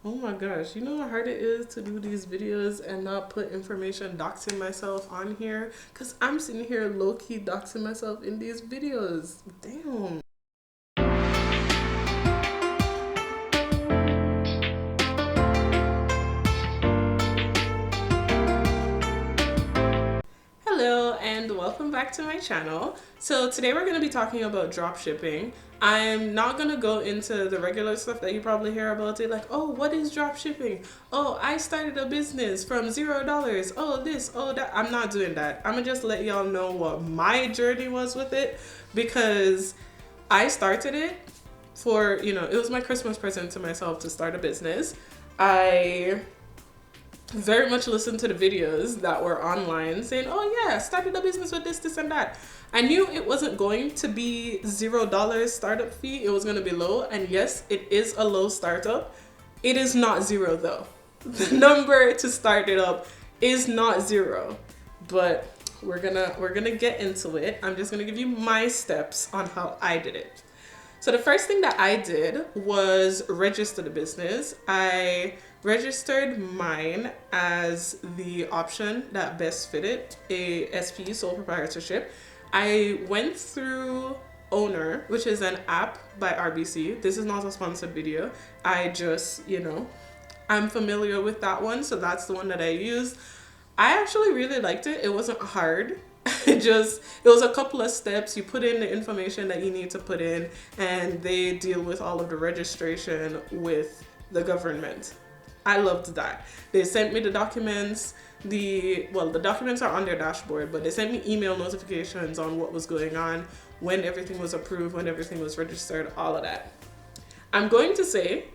Oh my gosh, you know how hard it is to do these videos and not put information doxing myself on here? Because I'm sitting here low-key doxing myself in these videos. Damn. Hello and welcome back to my channel. So today we're going to be talking about drop shipping. I'm not going to go into the regular stuff that you probably hear about it, like, oh, what is drop shipping? Oh, I started a business from $0. Oh, this, oh, that. I'm not doing that. I'm going to just let y'all know what my journey was with it, because I started it for, it was my Christmas present to myself to start a business. I very much listened to the videos that were online saying, oh yeah, started a business with this and that. I knew it wasn't going to be $0 startup fee. It was going to be low. And yes, it is a low startup. It is not zero though. The number to start it up is not zero, but we're gonna get into it. I'm just gonna give you my steps on how I did it. So the first thing that I did was register the business. I registered mine as the option that best fitted, a SP, sole proprietorship. I went through Owner, which is an app by RBC. This is not a sponsored video. I just, I'm familiar with that one, so that's the one that I used. I actually really liked it. It wasn't hard. It was a couple of steps. You put in the information that you need to put in, and they deal with all of the registration with the government. I loved that. They sent me the documents. The documents are on their dashboard, but they sent me email notifications on what was going on, when everything was approved, when everything was registered, all of that. I'm going to say,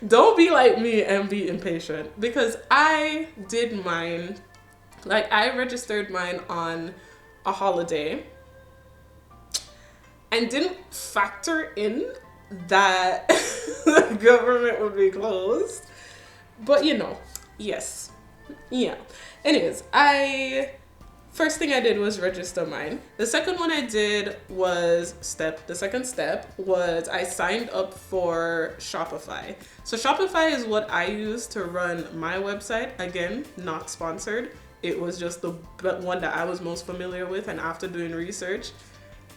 don't be like me and be impatient, because I did mine. Like, I registered mine on a holiday and didn't factor in that the government would be closed. But yes. Yeah. Anyways, first thing I did was register mine. The second one I did was the second step was I signed up for Shopify. So Shopify is what I use to run my website. Again, not sponsored. It was just the one that I was most familiar with, and after doing research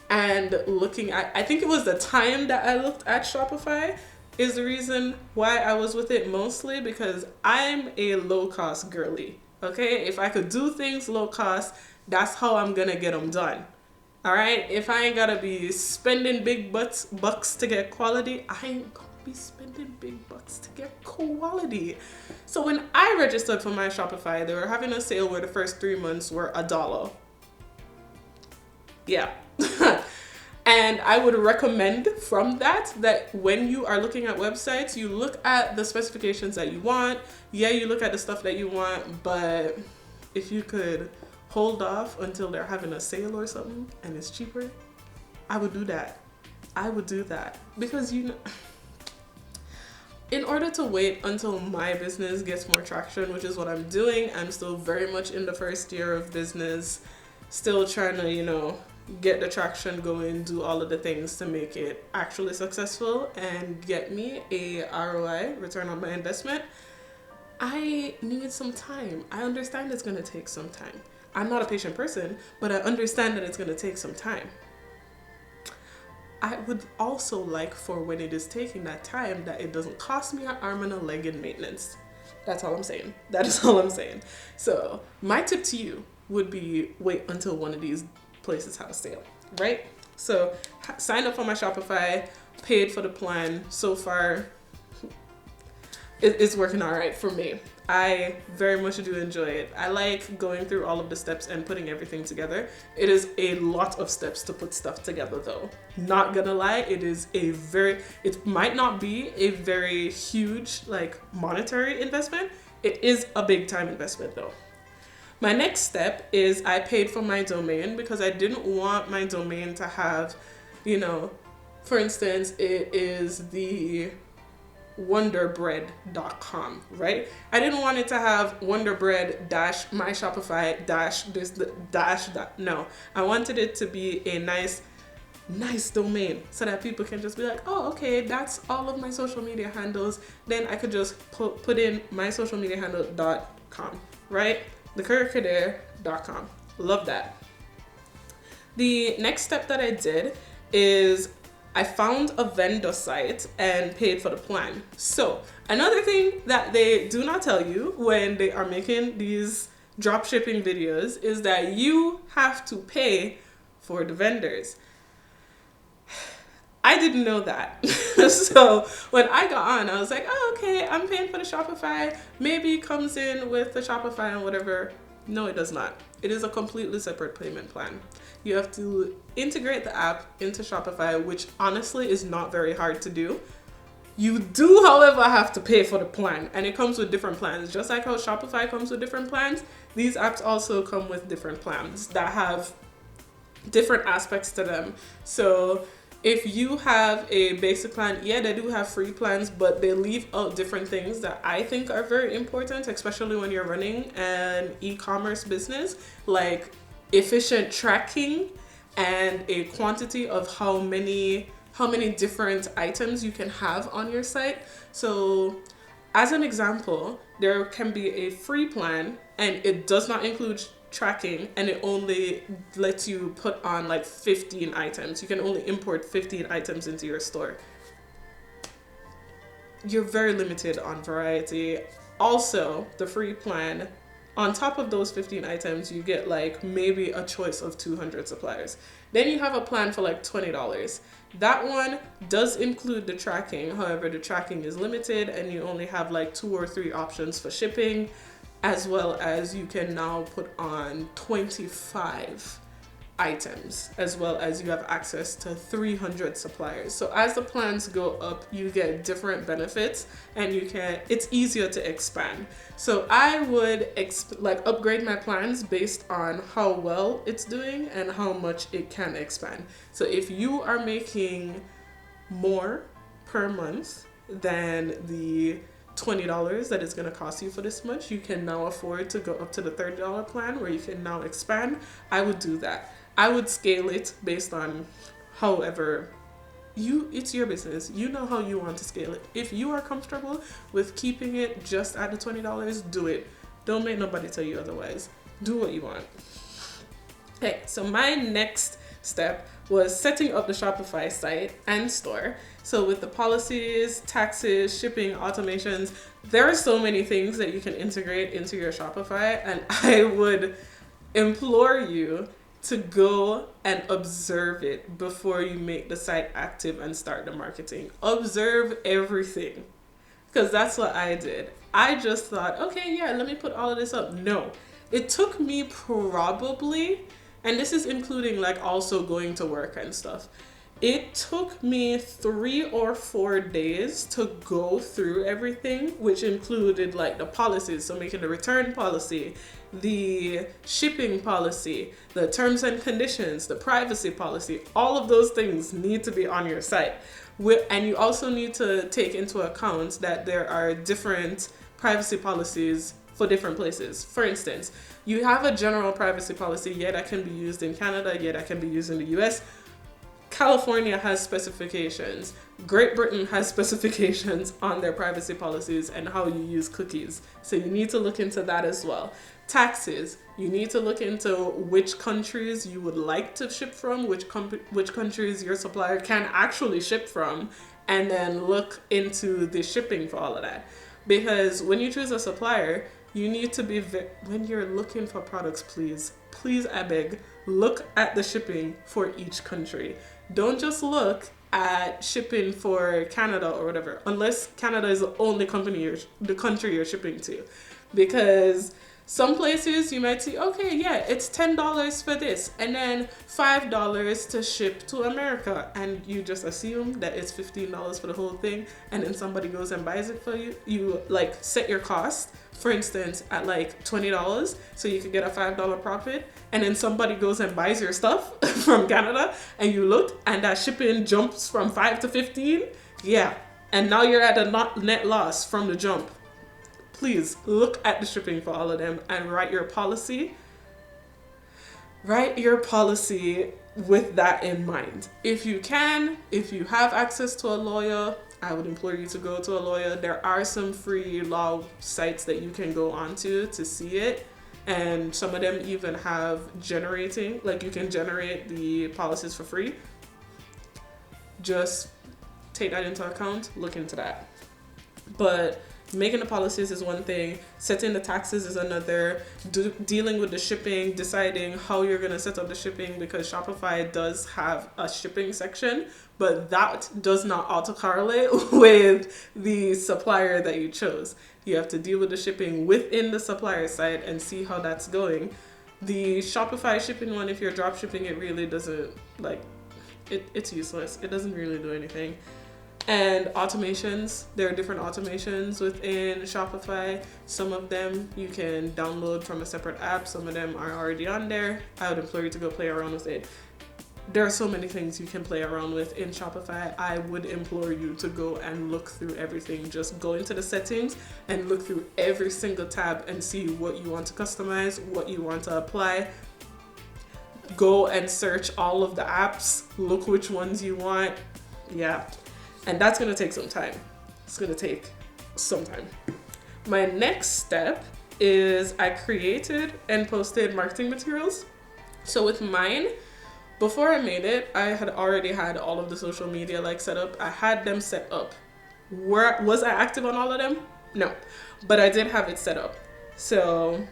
and looking at, I think it was the time that I looked at Shopify is the reason why I was with it, mostly because I'm a low-cost girly, okay? If I could do things low cost, that's how I'm gonna get them done, all right? If I ain't gotta be spending big bucks to get quality, I ain't gonna be spending big bucks to get quality. So when I registered for my Shopify, they were having a sale where the first 3 months were $1. Yeah. And I would recommend from that when you are looking at websites, you look at the specifications that you want. Yeah, you look at the stuff that you want, but if you could hold off until they're having a sale or something and it's cheaper, I would do that. I would do that because in order to wait until my business gets more traction, which is what I'm doing, I'm still very much in the first year of business, still trying to, get the traction going, do all of the things to make it actually successful and get me a ROI, return on my investment. I need some time. I understand it's going to take some time. I'm not a patient person, but I understand that it's going to take some time. I would also like for when it is taking that time that it doesn't cost me an arm and a leg in maintenance. That's all I'm saying. That is all I'm saying. So my tip to you would be wait until one of these places have a sale, right? So signed up for my Shopify, paid for the plan. So far, it's working all right for me. I very much do enjoy it. I like going through all of the steps and putting everything together. It is a lot of steps to put stuff together though. Not gonna lie, it might not be a very huge monetary investment. It is a big time investment though. My next step is I paid for my domain because I didn't want my domain to have, for instance, it is the wonderbread.com, right? I didn't want it to have wonderbread dash my Shopify dash this dash that. No, I wanted it to be a nice nice domain so that people can just be like, oh, okay, that's all of my social media handles. Then I could just put in my social media handle.com, right? thekurokadere.com. Love that. The next step that I did is I found a vendor site and paid for the plan. So another thing that they do not tell you when they are making these drop shipping videos is that you have to pay for the vendors. I didn't know that. So when I got on, I was like, oh, okay, I'm paying for the Shopify. Maybe it comes in with the Shopify and whatever. No, it does not. It is a completely separate payment plan. You have to integrate the app into Shopify, which honestly is not very hard to do. You do, however, have to pay for the plan, and it comes with different plans. Just like how Shopify comes with different plans, these apps also come with different plans that have different aspects to them. So if you have a basic plan, yeah, they do have free plans, but they leave out different things that I think are very important, especially when you're running an e-commerce business, like efficient tracking and a quantity of how many different items you can have on your site. So as an example, there can be a free plan and it does not include tracking, and it only lets you put on like 15 items. You can only import 15 items into your store. You're very limited on variety. Also, the free plan, on top of those 15 items, you get like maybe a choice of 200 suppliers. Then you have a plan for like $20. That one does include the tracking. However, the tracking is limited and you only have like 2 or 3 options for shipping, as well as you can now put on 25 items, as well as you have access to 300 suppliers. So as the plans go up, you get different benefits and it's easier to expand. So I would upgrade my plans based on how well it's doing and how much it can expand. So if you are making more per month than the $20 that it's going to cost you for this much, you can now afford to go up to the $30 plan where you can now expand. I would do that. I would scale it based on however it's your business. You know how you want to scale it. If you are comfortable with keeping it just at the $20, do it. Don't make nobody tell you otherwise. Do what you want. Okay, so my next step was setting up the Shopify site and store. So with the policies, taxes, shipping, automations, there are so many things that you can integrate into your Shopify, and I would implore you to go and observe it before you make the site active and start the marketing. Observe everything, because that's what I did. I just thought, okay, yeah, let me put all of this up. No, it took me probably, and this is including like also going to work and stuff, it took me 3 or 4 days to go through everything, which included like the policies, so making the return policy, the shipping policy, the terms and conditions, the privacy policy. All of those things need to be on your site. And you also need to take into account that there are different privacy policies for different places. For instance, you have a general privacy policy, yeah, that can be used in Canada, yeah, that can be used in the US. California has specifications. Great Britain has specifications on their privacy policies and how you use cookies. So you need to look into that as well. Taxes, you need to look into which countries you would like to ship from, which countries your supplier can actually ship from, and then look into the shipping for all of that. Because when you choose a supplier, you need to be, when you're looking for products, please, I beg, look at the shipping for each country. Don't just look at shipping for Canada or whatever, unless Canada is the only the country you're shipping to. Because some places you might see, okay, yeah, it's $10 for this, and then $5 to ship to America, and you just assume that it's $15 for the whole thing, and then somebody goes and buys it for you. You like set your cost, for instance, at like $20, so you could get a $5 profit, and then somebody goes and buys your stuff from Canada, and you look, and that shipping jumps from 5 to 15, yeah, and now you're at a net loss from the jump. Please look at the shipping for all of them and write your policy. Write your policy with that in mind. If you have access to a lawyer, I would implore you to go to a lawyer. There are some free law sites that you can go onto to see it. And some of them even have generating, like you can generate the policies for free. Just take that into account, look into that. But making the policies is one thing, setting the taxes is another, dealing with the shipping, deciding how you're going to set up the shipping, because Shopify does have a shipping section, but that does not autocorrelate with the supplier that you chose. You have to deal with the shipping within the supplier side and see how that's going. The Shopify shipping one, if you're drop shipping, it really doesn't, like, it's useless. It doesn't really do anything. And automations, there are different automations within Shopify. Some of them you can download from a separate app. Some of them are already on there. I would implore you to go play around with it. There are so many things you can play around with in Shopify. I would implore you to go and look through everything. Just go into the settings and look through every single tab and see what you want to customize, what you want to apply. Go and search all of the apps, look which ones you want. Yeah. And that's going to take some time. It's going to take some time. My next step is I created and posted marketing materials. So with mine, before I made it, I had already had all of the social media like set up. I had them set up. Was I active on all of them? No, but I did have it set up. So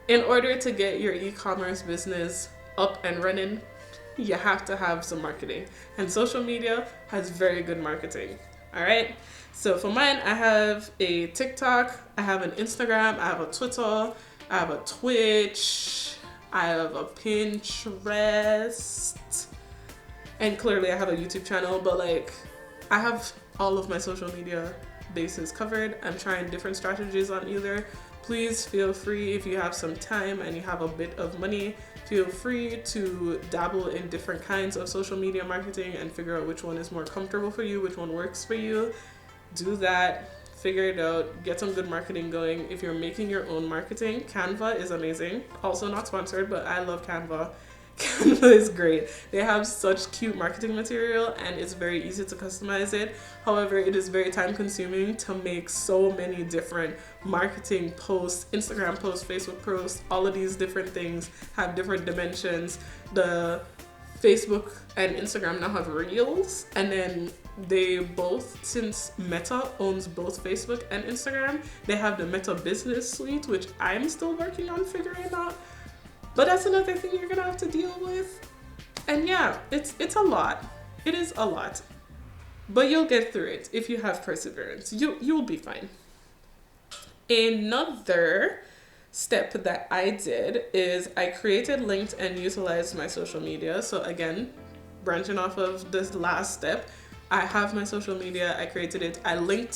in order to get your e-commerce business up and running, you have to have some marketing, and social media has very good marketing. All right. So for mine, I have a TikTok, I have an Instagram, I have a Twitter, I have a Twitch, I have a Pinterest, and clearly I have a YouTube channel, but like I have all of my social media bases covered. I'm trying different strategies on either. Please feel free, if you have some time and you have a bit of money, feel free to dabble in different kinds of social media marketing and figure out which one is more comfortable for you, which one works for you. Do that, figure it out, get some good marketing going. If you're making your own marketing, Canva is amazing. Also not sponsored, but I love Canva. Canva is great. They have such cute marketing material and it's very easy to customize it. However, it is very time consuming to make so many different marketing posts, Instagram posts, Facebook posts. All of these different things have different dimensions. The Facebook and Instagram now have Reels, and then they both, since Meta owns both Facebook and Instagram, they have the Meta Business Suite, which I'm still working on figuring out. But that's another thing you're gonna have to deal with. And yeah, it's a lot. It is a lot. But you'll get through it if you have perseverance. You'll be fine. Another step that I did is I created, linked, and utilized my social media. So again, branching off of this last step, I have my social media, I created it, I link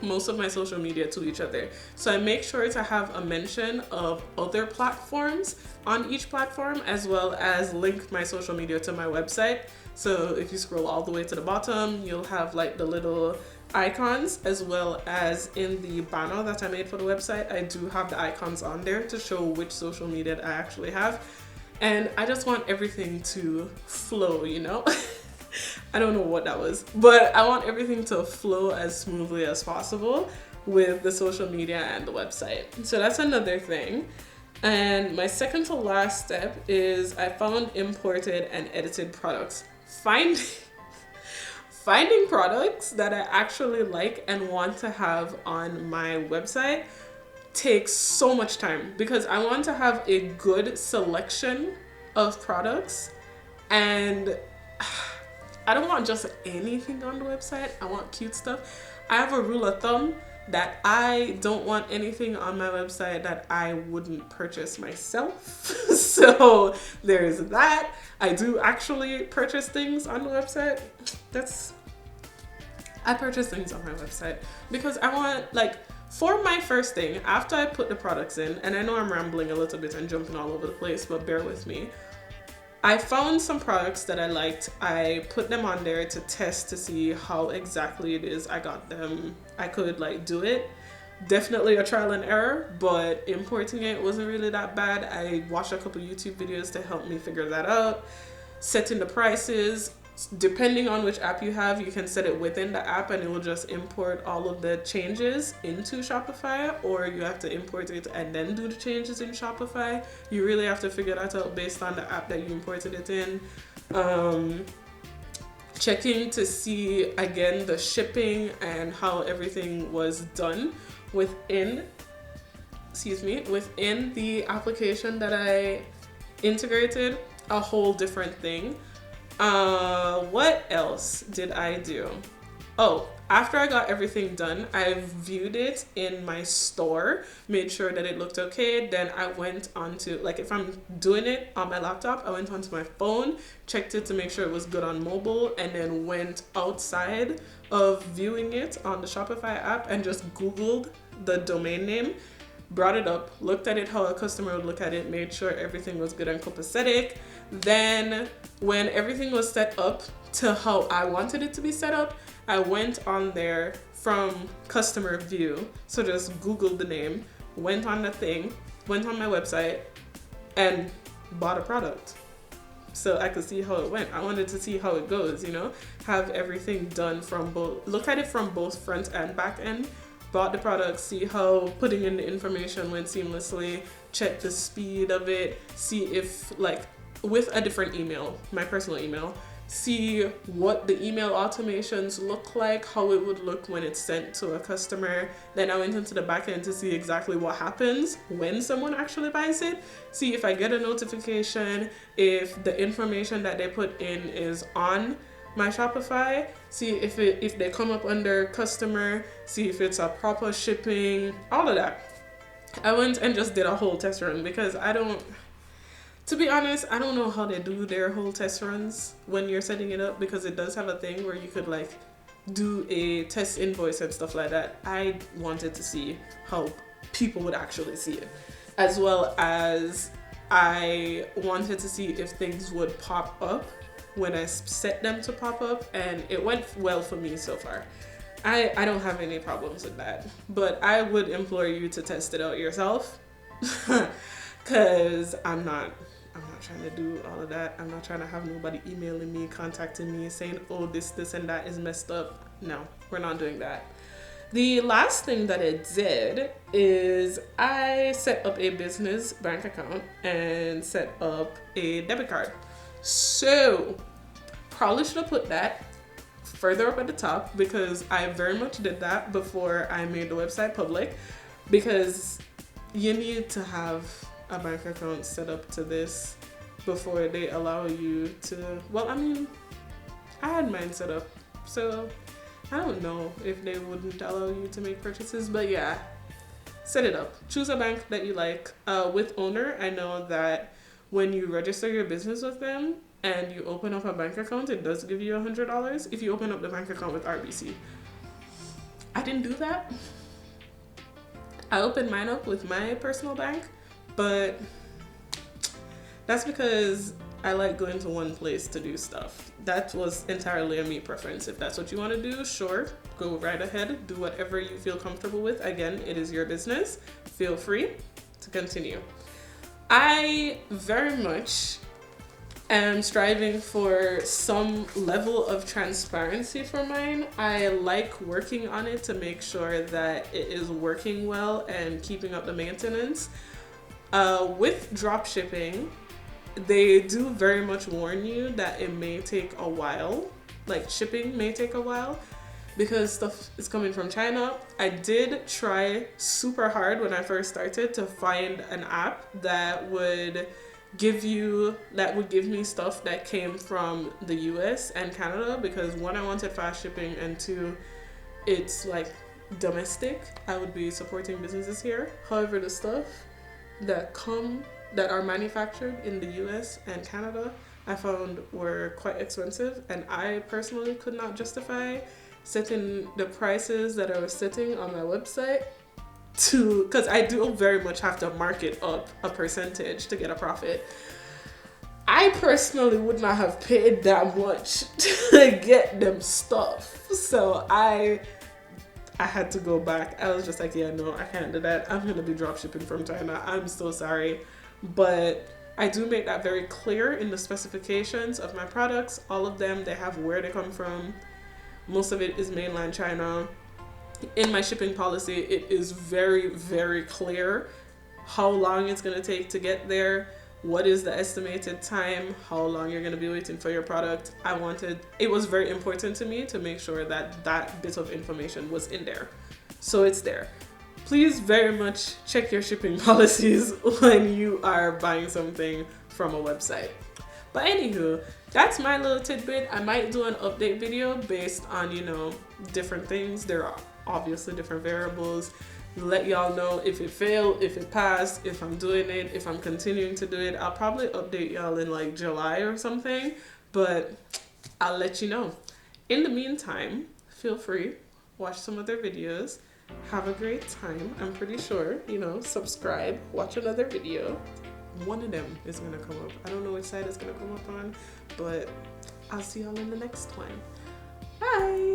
most of my social media to each other. So I make sure to have a mention of other platforms on each platform, as well as link my social media to my website. So if you scroll all the way to the bottom, you'll have like the little icons, as well as in the banner that I made for the website, I do have the icons on there to show which social media I actually have. And I just want everything to flow, you know? I don't know what that was, but I want everything to flow as smoothly as possible with the social media and the website. So that's another thing. And my second to last step is I found imported and edited products. Finding products that I actually like and want to have on my website takes so much time, because I want to have a good selection of products, and I don't want just anything on the website. I want cute stuff. I have a rule of thumb that I don't want anything on my website that I wouldn't purchase myself. So there's that. I do actually purchase things on the website. I purchase things on my website because I want, like, for my first thing, after I put the products in, and I know I'm rambling a little bit and jumping all over the place, but bear with me. I found some products that I liked. I put them on there to test to see how exactly it is I got them. I could like do it. Definitely a trial and error, but importing it wasn't really that bad. I watched a couple YouTube videos to help me figure that out. Setting the prices, depending on which app you have, you can set it within the app and it will just import all of the changes into Shopify, or you have to import it and then do the changes in Shopify. You really have to figure that out based on the app that you imported it in. Checking to see again the shipping and how everything was done within the application that I integrated. A whole different thing. What else did I do? Oh, after I got everything done, I viewed it in my store, made sure that it looked okay. Then I went onto, like, if I'm doing it on my laptop, I went onto my phone, checked it to make sure it was good on mobile, and then went outside of viewing it on the Shopify app and just Googled the domain name, brought it up, looked at it how a customer would look at it, made sure everything was good and copacetic. Then when everything was set up to how I wanted it to be set up, I went on there from customer view. So just Googled the name, went on the thing, went on my website, and bought a product. So I could see how it went. I wanted to see how it goes, you know, have everything done from both, look at it from both front and back end. Bought the product, see how putting in the information went seamlessly, check the speed of it, see if, like, with a different email, my personal email, see what the email automations look like, how it would look when it's sent to a customer. Then I went into the back end to see exactly what happens when someone actually buys it, see if I get a notification, if the information that they put in is on my Shopify, see if they come up under customer, see if it's a proper shipping, all of that. I went and just did a whole test run because to be honest, I don't know how they do their whole test runs when you're setting it up, because it does have a thing where you could, like, do a test invoice and stuff like that. I wanted to see how people would actually see it, as well as I wanted to see if things would pop up when I set them to pop up, and it went well for me so far. I don't have any problems with that, but I would implore you to test it out yourself because I'm not trying to do all of that. I'm not trying to have nobody emailing me, contacting me, saying, oh, this and that is messed up. No, we're not doing that. The last thing that I did is I set up a business bank account and set up a debit card. So, probably should have put that further up at the top because I very much did that before I made the website public, because you need to have a bank account set up to this before they allow you to, well, I mean, I had mine set up, so I don't know if they wouldn't allow you to make purchases, but yeah, set it up. Choose a bank that you like. With Owner, I know that when you register your business with them and you open up a bank account, it does give you $100 if you open up the bank account with RBC. I didn't do that. I opened mine up with my personal bank, but that's because I like going to one place to do stuff. That was entirely a me preference. If that's what you want to do, sure, go right ahead. Do whatever you feel comfortable with. Again, it is your business. Feel free to continue. I very much am striving for some level of transparency for mine. I like working on it to make sure that it is working well and keeping up the maintenance. With dropshipping, they do very much warn you that it may take a while, like shipping may take a while because stuff is coming from China. I did try super hard when I first started to find an app that would give me stuff that came from the US and Canada, because one, I wanted fast shipping, and two, it's like domestic. I would be supporting businesses here. However, the stuff that are manufactured in the US and Canada, I found were quite expensive, and I personally could not justify setting the prices that I was setting on my website because I do very much have to mark it up a percentage to get a profit. I personally would not have paid that much to get them stuff. So I I had to go back. I was just like, yeah, no, I can't do that. I'm gonna be drop shipping from China. I'm so sorry. But I do make that very clear in the specifications of my products. All of them, they have where they come from. Most of it is mainland China. In my shipping policy, it is very, very clear how long it's gonna take to get there, what is the estimated time, how long you're gonna be waiting for your product. It was very important to me to make sure that that bit of information was in there. So it's there. Please very much check your shipping policies when you are buying something from a website. But anywho, that's my little tidbit. I might do an update video based on, different things. There are obviously different variables. Let y'all know if it failed, if it passed, if I'm doing it, if I'm continuing to do it. I'll probably update y'all in like July or something, but I'll let you know. In the meantime, feel free, watch some other videos. Have a great time. I'm pretty sure, subscribe, watch another video. One of them is gonna come up. I don't know which side it's gonna come up on, but I'll see y'all in the next one. Bye.